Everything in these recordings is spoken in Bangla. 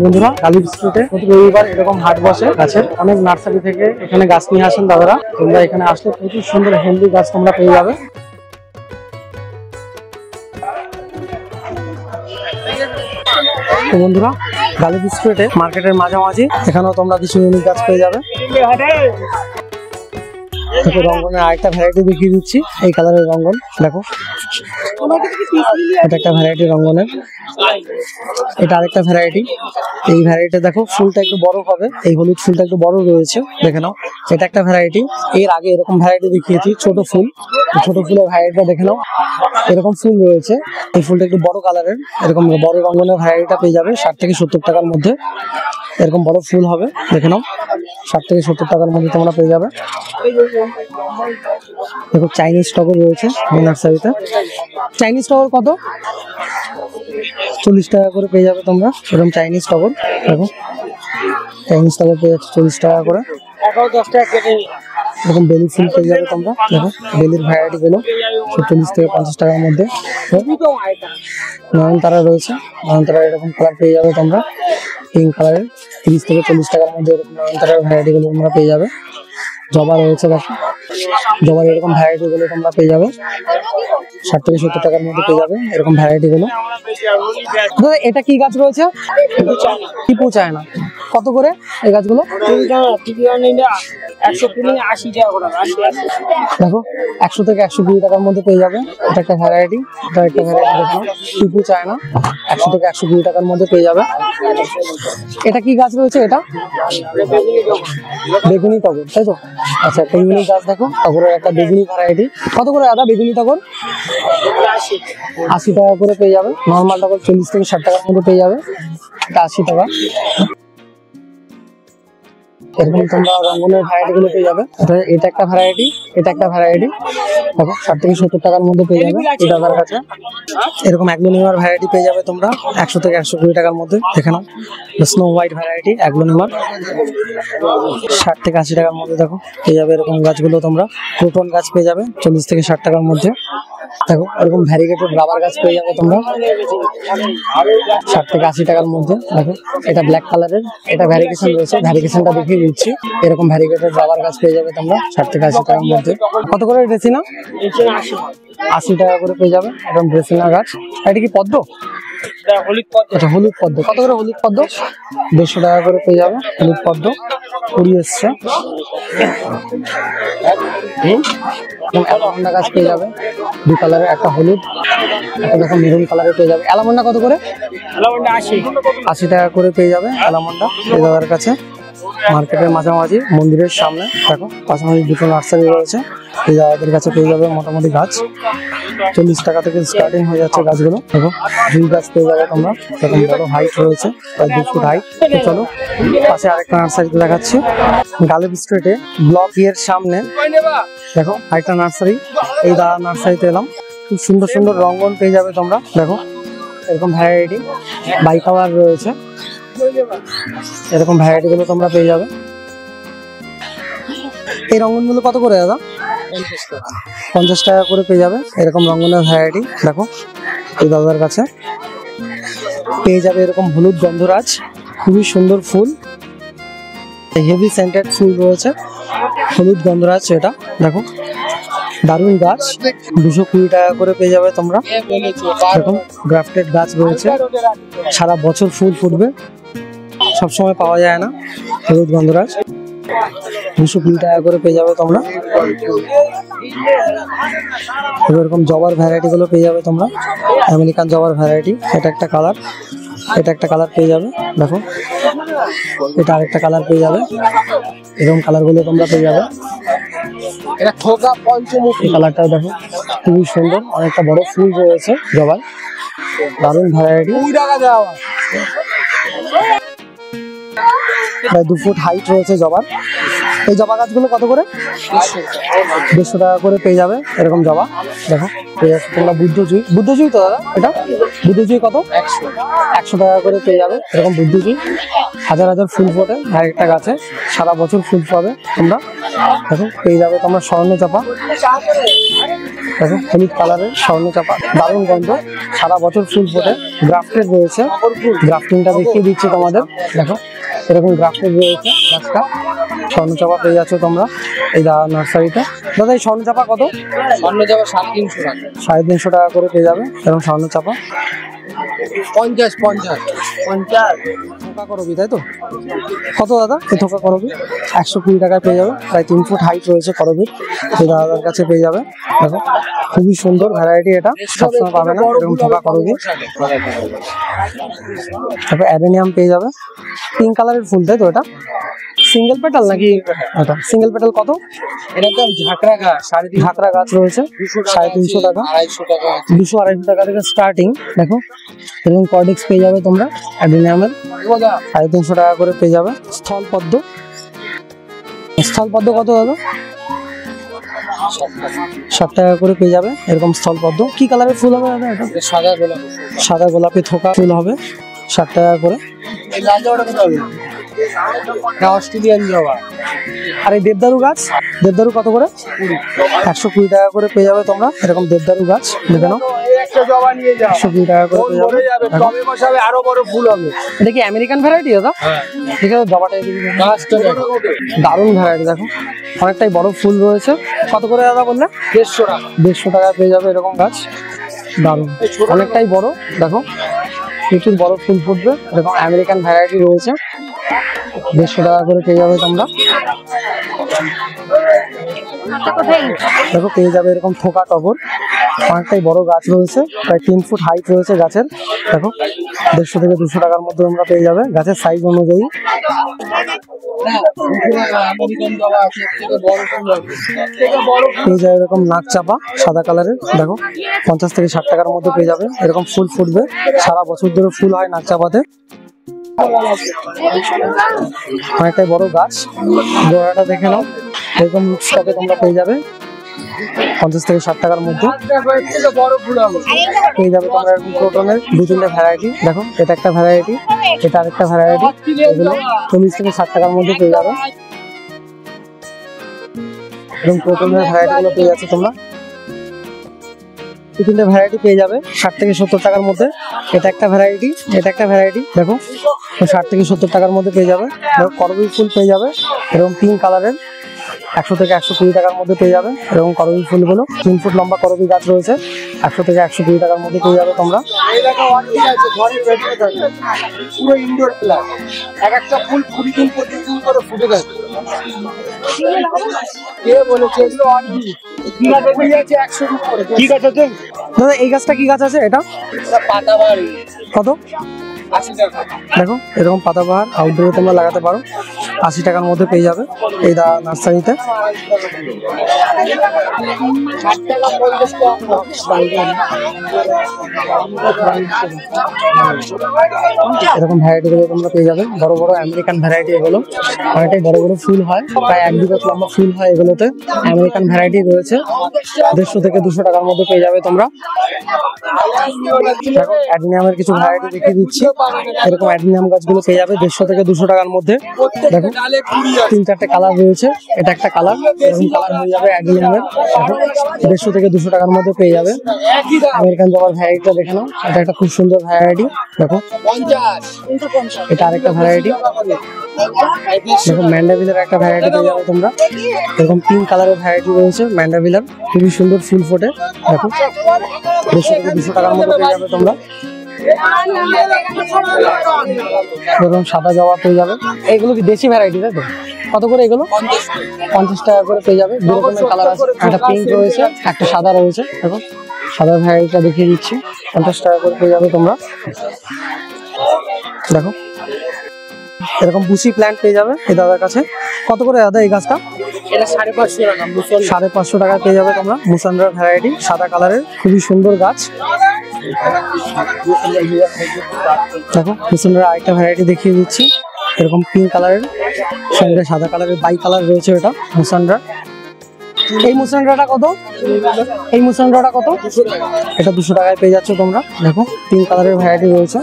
বন্ধুরা গালিব স্ট্রিটে প্রতি রবিবার এরকম হাট বসে গাছের, অনেক নার্সারি থেকে এখানে গাছ নিয়ে আসেন দাদারা। তোমরা এখানে আসলে প্রচুর সুন্দর হেলদি গাছ তোমরা পেয়ে যাবে। তো বন্ধুরা গালিব স্ট্রিটে মার্কেটের মাঝামাঝি এখানেও তোমরা কিছু ইউনিক গাছ পেয়ে যাবে। দেখো রঙ্গনের আরেকটা ভ্যারাইটি দেখিয়ে দিচ্ছি, এই কালারের রঙ্গন দেখো, এটা একটা ভ্যারাইটি রঙ্গনের, এটা আরেকটা ভ্যারাইটি। এই ভ্যারাইটি দেখো ফুলটা একটু বড় হবে, এই হলুদ ফুলটা একটু বড় রয়েছে দেখে নাও, এটা একটা ভ্যারাইটি। এর আগে এরকম ভ্যারাইটি দেখিয়েছি ছোট ফুল, ছোট ফুলের ভ্যারাইটিটা দেখে নাও, এরকম ফুল রয়েছে, এই ফুলটা একটু বড় কালারের, এরকম বড় রঙ্গনের ভ্যারাইটিটা পেয়ে যাবে 60 থেকে 70 টাকার মধ্যে। এরকম বড় ফুল হবে দেখে নাও, 60 থেকে 70 টাকার মধ্যে তোমরা পেয়ে যাবে। দেখো চাইনিজ টগর রয়েছে এই নার্সারিতে, চাইনিজ টগর কত? 40 টাকা করে পেয়ে যাবে তোমরা এরকম চাইনিজ টগর। দেখো চাইনিজ টগর পেয়ে যাচ্ছে 40 টাকা করে। এরকম বেলি ফুল পেয়ে যাবে তোমরা, দেখো বেলির ভ্যারাইটি গুলো 40 থেকে 50 টাকার মধ্যে। নয়নতারা রয়েছে, নয়নতারা এরকম কালার পেয়ে যাবে তোমরা, পিঙ্ক কালারের 30 থেকে 40 টাকার মধ্যে এরকম নয়নতারার ভ্যারাইটি গুলো তোমরা পেয়ে যাবে। জবা রয়েছে দেখো, জবার এরকম ভ্যারাইটি গুলো তোমরা পেয়ে যাবে 60 থেকে 70 টাকার মধ্যে পেয়ে যাবে এরকম ভ্যারাইটি গুলো। এটা কি গাছ রয়েছে? টিপু চায়না, কত করে এই গাছগুলো? দেখো 100 থেকে 120 টাকার মধ্যে পেয়ে যাবে, এটা একটা ভ্যারাইটি, এটা একটা ভ্যারাইটি দেখো টিপু চায়না, 100 থেকে 120 টাকার মধ্যে পেয়ে যাবে। এটা কি গাছ রয়েছে? এটা বেগুনি টগর, তাই তো? আচ্ছা একটা ইউনিক গাছ দেখো, টগরের একটা বেগুনি ভ্যারাইটি। কত করে দাদা বেগুনি টগর? 80 টাকা করে পেয়ে যাবে। নর্মাল টগর 40 থেকে 60 টাকার মধ্যে পেয়ে যাবে, এটা 80 টাকা। এরকম তোমরা রঙ্গনের ভ্যারাইটি গুলো পেয়ে যাবে, এটা একটা ভ্যারাইটি, এটা একটা ভ্যারাইটি দেখো 60 থেকে 70 টাকার মধ্যে পেয়ে যাবে এই দাদার কাছে। এরকম অ্যাগ্লোনিমার ভ্যারাইটি পেয়ে যাবে তোমরা 100 থেকে 120 টাকার মধ্যে। দেখে নাও স্নো হোয়াইট ভ্যারাইটি অ্যাগ্লোনিমার 60 থেকে 80 টাকার মধ্যে দেখো পেয়ে যাবে এরকম গাছগুলো তোমরা। ক্রোটন গাছ পেয়ে যাবে 40 থেকে 60 টাকার মধ্যে। দেখো এরকম ভ্যারিগেটেড রাবার গাছ পেয়ে যাবে তোমরা 60 থেকে 80 টাকার মধ্যে। দেখো এটা ব্ল্যাক কালারের, এটা ভ্যারিগেশন রয়েছে, ভ্যারিগেশনটা দেখিয়ে দিচ্ছি। এরকম ভ্যারিগেটেড রাবার গাছ পেয়ে যাবে তোমরা 60 থেকে 80 টাকার মধ্যে। কত করে ড্রেসিনা? 80 টাকা করে পেয়ে যাবে এরকম ড্রেসিনা গাছ। এটা কি পদ্ম? আচ্ছা হলুদ পদ্ম, কত করে হলুদ পদ্ম? 150 টাকা করে পেয়ে যাবে হলুদ পদ্ম, কুড়ি এসছে। অ্যালামন্ডা গাছ পেয়ে যাবে 2 কালারের, একটা হলুদ একটা দেখো মেরুন কালারের পেয়ে যাবে। অ্যালামন্ডা কত করে? 80 টাকা করে পেয়ে যাবে অ্যালামন্ডা এই দাদার কাছে। মার্কেটের মাঝামাঝি মন্দিরের সামনে দেখো পাশাপাশি দুটো নার্সারি রয়েছে, এই দাদাদের কাছে পেয়ে যাবে মোটামুটি গাছ 40 টাকা থেকে স্টার্টিং হয়ে যাচ্ছে গাছগুলো। দেখো দুই গাছ পেয়ে যাবে তোমরা, এরকম বড় হাইট রয়েছে প্রায় 2 ফুট হাইট। চলো পাশে আরেকটা নার্সারিতে দেখাচ্ছি, গালিব স্ট্রিটে ব্লক এর সামনে দেখো আরেকটা নার্সারি, এই দাদা নার্সারিতে এলাম। খুব সুন্দর সুন্দর রঙ্গন পেয়ে যাবে তোমরা, দেখো এরকম ভ্যারাইটি বাই কালার রয়েছে, এরকম ভ্যারাইটি গুলো তোমরা পেয়ে যাবে। এই রঙ্গন গুলো কত করে দাদা? 50 টাকা করে পেয়ে যাবে এরকম রঙ্গনের ভ্যারাইটি। দেখো এই দাদার কাছে পেয়ে যাবে এরকম হলুদ গন্ধরাজ, খুবই সুন্দর ফুল, হেভি সেন্টেড ফুল রয়েছে, হলুদ গন্ধরাজ এটা দেখো দারুণ গাছ, 220 টাকা করে পেয়ে যাবে তোমরা। এরকম গ্রাফটেড গাছ রয়েছে, সারা বছর ফুল ফুটবে, সবসময় পাওয়া যায় না হলুদ গন্ধরাজ, 220 টাকা করে পেয়ে যাবে তোমরা। এরকম জবার ভ্যারাইটি গুলো পেয়ে যাবে তোমরা, আমেরিকান জবার ভ্যারাইটি, এটা একটা কালার, এটা একটা কালার পেয়ে যাবে দেখো, এটা আরেকটা কালার পেয়ে যাবে, এরকম কালার গুলো তোমরা পেয়ে যাবে। এটা থোকা পঞ্চমুখী কালারটা দেখো খুবই সুন্দর, অনেকটা বড় ফুল রয়েছে জবার, দারুণ ভ্যারাইটি, প্রায় 2 ফুট হাইট রয়েছে জবার। এই জবা গাছগুলো কত করে? 150 টাকা করে পেয়ে যাবে এরকম জবা দেখো। পেয়ে যাচ্ছে তোমরা বুদ্ধজুই। বুদ্ধজুই তো দাদা এটা? বুদ্ধজুই কত? 100 টাকা করে পেয়ে যাবে এরকম বুদ্ধজুই। হাজার হাজার ফুল ফোটে আর একটা গাছে, সারা বছর ফুল পাবে তোমরা। দেখো পেয়ে যাবে তোমরা স্বর্ণচাপা। দেখো হলুদ কালারের স্বর্ণচাপা, দারুণ গন্ধ, সারা বছর ফুল ফোটে, গ্রাফটেড রয়েছে। গ্রাফটিংটা দেখিয়ে দিচ্ছি তোমাদের। দেখো এরকম গ্রাফটেড রয়েছে গাছটা। স্বর্ণচাপা পেয়ে যাচ্ছ তোমরা এই নার্সারিতে। দাদা এই স্বর্ণচাপা কত? স্বর্ণচাপা 350 টাকা। 350 টাকা করে পেয়ে যাবে এরকম স্বর্ণচাপা। 50 থোকা করবি তাই তো? কত দাদা এই থোকা করবি? 120 টাকায় পেয়ে যাবে। প্রায় 3 ফুট হাইট রয়েছে করবির, এই দাদার কাছে পেয়ে যাবে। দেখো খুবই সুন্দর ভ্যারাইটি, এটা সবসময় পাবে না এরকম থোকা করবি। তারপর অ্যাডেনিয়াম পেয়ে যাবে, পিঙ্ক কালারের ফুল তাই তো? এটা সিঙ্গেল পেটাল নাকি? এটা সিঙ্গেল পেটাল কত? এটা তো ঝাঁকড়া গাছ, ঝাঁকড়া গাছ রয়েছে 350 টাকা, 250 টাকা, 200-250 টাকা থেকে স্টার্টিং। দেখো এরকম কর্ডিক্স পেয়ে যাবে তোমরা অ্যাডেনিয়ামের, 350 টাকা করে পেয়ে যাবে। স্থলপদ্ম, স্থলপদ্ম কত দাদা? 60 টাকা করে পেয়ে যাবে এরকম স্থলপদ্ম। কি কালারের ফুল হবে দাদা এটা? সাদা গোলাপ। সাদা গোলাপি থোকা ফুল হবে 60 টাকা করে। এই লাল জবাটা কত হবে? অস্ট্রেলিয়ান জবা। আর এই দেবদারু গাছ, দেবদারু কত করে? 120 টাকা করে পেয়ে যাবে তোমরা এরকম দেবদারু গাছ। দেখে নাও একটা জবা নিয়ে যাও, 120 টাকা করে পেয়ে যাবে। টবে বসাবে, আরো বড় ফুল হবে। এটা কি আমেরিকান ভ্যারাইটি দাদা? ঠিক আছে, জবাটা গাছটা দেখো, দারুণ ভ্যারাইটি। দেখো অনেকটাই বড় ফুল রয়েছে। কত করে দাদা বললে? 150 টাকা। 150 টাকায় পেয়ে যাবে এরকম গাছ, দারুণ অনেকটাই বড়। দেখো প্রচুর বড় ফুল ফুটবে, এরকম আমেরিকান ভ্যারাইটি রয়েছে। 150 টাকা করে পেয়ে যাবে তোমরা। দেখো পেয়ে যাবে এরকম থোকা টগর, অনেকটাই বড় গাছ রয়েছে, প্রায় 3 ফুট হাইট রয়েছে গাছের। দেখো 150 থেকে 200 টাকার মধ্যে তোমরা পেয়ে যাবে গাছের সাইজ অনুযায়ী। আমেরিকান জবা আছে, থেকে বড় ফুল হবে, থেকে বড় পেয়ে যাবে এরকম নাক চাপা সাদা কালারের। দেখো 50 থেকে 60 টাকার মধ্যে পেয়ে যাবে এরকম ফুল ফুটবে, সারা বছর ধরে ফুল হয় নাক চাপাতে। অনেকটাই বড় গাছ, গোড়াটা দেখে নাও। এরকম স্টকে তোমরা পেয়ে যাবে 50 থেকে 60 টাকার মধ্যে বড় ফুল হবে। পেয়ে যাবে তোমরা এরকম ক্রোটনের 2-3টে ভ্যারাইটি। দেখো এটা একটা ভ্যারাইটি, এটা আরেকটা ভ্যারাইটি। এগুলো 40 থেকে 60 টাকার মধ্যে পেয়ে যাবে এরকম ক্রোটনের ভ্যারাইটি গুলো পেয়ে যাচ্ছে তোমরা। 2-3টে ভ্যারাইটি পেয়ে যাবে 60 থেকে 70 টাকার মধ্যে। এটা একটা ভ্যারাইটি, এটা একটা ভ্যারাইটি। দেখো 60 থেকে 70 টাকার মধ্যে পেয়ে যাবে। দেখো করবি ফুল পেয়ে যাবে এরকম পিঙ্ক কালারের, 100 থেকে 120 টাকার মধ্যে পেয়ে যাবে এরকম করবি ফুলগুলো। 3 ফুট লম্বা করবি গাছ রয়েছে, 100 থেকে 120 টাকার মধ্যে পেয়ে যাবে তোমরা। পুরো ইনডোর প্ল্যান্ট, এক একটা ফুল 20 দিন 25 দিন করে ফুটে থাকে। কে বলেছে এগুলো অর্কিড? কি গাছ আছে 100 দিন করে? কি গাছ আছে দাদা? এই গাছটা কি গাছ আছে? এটা পাতাবাহার, কত? 80 টাকা। দেখো এরকম পাতাবাহার আউটডোরে তোমরা লাগাতে পারো, 80 টাকার মধ্যে পেয়ে যাবে এই নার্সারিতে। 60 টাকা 50 টাকা। এরকম ভ্যারাইটি গুলো তোমরা পেয়ে যাবে, বড় বড় আমেরিকান ভ্যারাইটি। এগুলো অনেকটাই বড় বড় ফুল হয়, প্রায় 1 বিঘা লম্বা ফুল হয় এগুলোতে। আমেরিকান ভ্যারাইটি রয়েছে, 150 থেকে 200 টাকার মধ্যে পেয়ে যাবে তোমরা। দেখো অ্যাডিনিয়ামের কিছু ভ্যারাইটি দেখিয়ে দিচ্ছি। এরকম অ্যাডিনিয়াম গাছগুলো পেয়ে যাবে 150 থেকে 200 টাকার মধ্যে। দেখো 3-4টে কালার রয়েছে, এটা একটা কালার, এরকম কালার হয়ে যাবে অ্যাডিনিয়ামের। দেখো 150 থেকে 200 টাকার মধ্যে পেয়ে যাবে। আমেরিকান জবার ভ্যারাইটিটা দেখে নাও, এটা একটা খুব সুন্দর ভ্যারাইটি। দেখো 50, এটা আরেকটা ভ্যারাইটি। দেখো ম্যান্ডাভিলের একটা ভ্যারাইটি পেয়ে যাবে তোমরা, এরকম পিঙ্ক কালারের ভ্যারাইটি রয়েছে ম্যান্ডাভিলার, খুবই সুন্দর ফুল ফোটে। দেখো 150 থেকে 200 টাকার মধ্যে পেয়ে যাবে তোমরা। এরকম সাদা জবা পেয়ে যাবে। এগুলো কি দেশি ভ্যারাইটি তাই তো? কত করে এগুলো? 50 টাকা করে পেয়ে যাবে। 2 রকমের কালার আছে, একটা পিঙ্ক রয়েছে, একটা সাদা রয়েছে। দেখো সাদা ভ্যারাইটিটা দেখিয়ে দিচ্ছি, 50 টাকা করে পেয়ে যাবে তোমরা। দেখো এরকম বুসি প্ল্যান্ট পেয়ে যাবে এই দাদার কাছে। কত করে দাদা এই গাছটা? এটা 550 টাকা। 550 টাকা পেয়ে যাবে তোমরা। মুসান্ডার ভ্যারাইটি, সাদা কালারের, খুবই সুন্দর গাছ। দেখো মুসান্ডার আরেকটা ভ্যারাইটি দেখিয়ে দিচ্ছি, এরকম পিঙ্ক কালারের সঙ্গে সাদা কালারের বাই কালার রয়েছে। এটা মুসান্ডার এই মুসরানটা কত? এই মুসরানটা কত? এটা 200 টাকায় পেয়ে যাচ্ছ তোমরা। দেখো পিঙ্ক কালারের ভ্যারাইটি রয়েছে।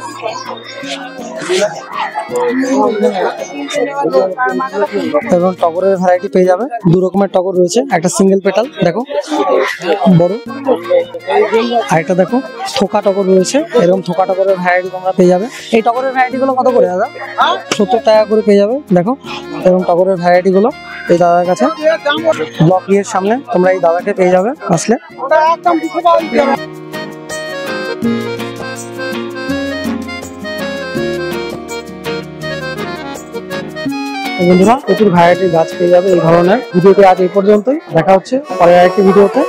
এবং টগরের ভ্যারাইটি পেয়ে যাবে, 2 রকমের টগর রয়েছে, একটা সিঙ্গেল পেটাল দেখো বড়, আর একটা দেখো থোকা টগর রয়েছে। এরকম থোকা টগরের ভ্যারাইটি তোমরা পেয়ে যাবে। এই টগরের ভ্যারাইটি গুলো কত করে দাদা? 70 টাকা করে পেয়ে যাবে। দেখো এবং টগরের ভ্যারাইটি গুলো এই দাদার কাছে, ব্লক এর সামনে তোমরা এই দাদাকে পেয়ে যাবে আসলে। বন্ধুরা প্রচুর ভ্যারাইটির গাছ পেয়ে যাবে এই ধরনের। ভিডিওটি আজ এই পর্যন্তই, দেখা হচ্ছে পরের আরেকটি ভিডিওতে।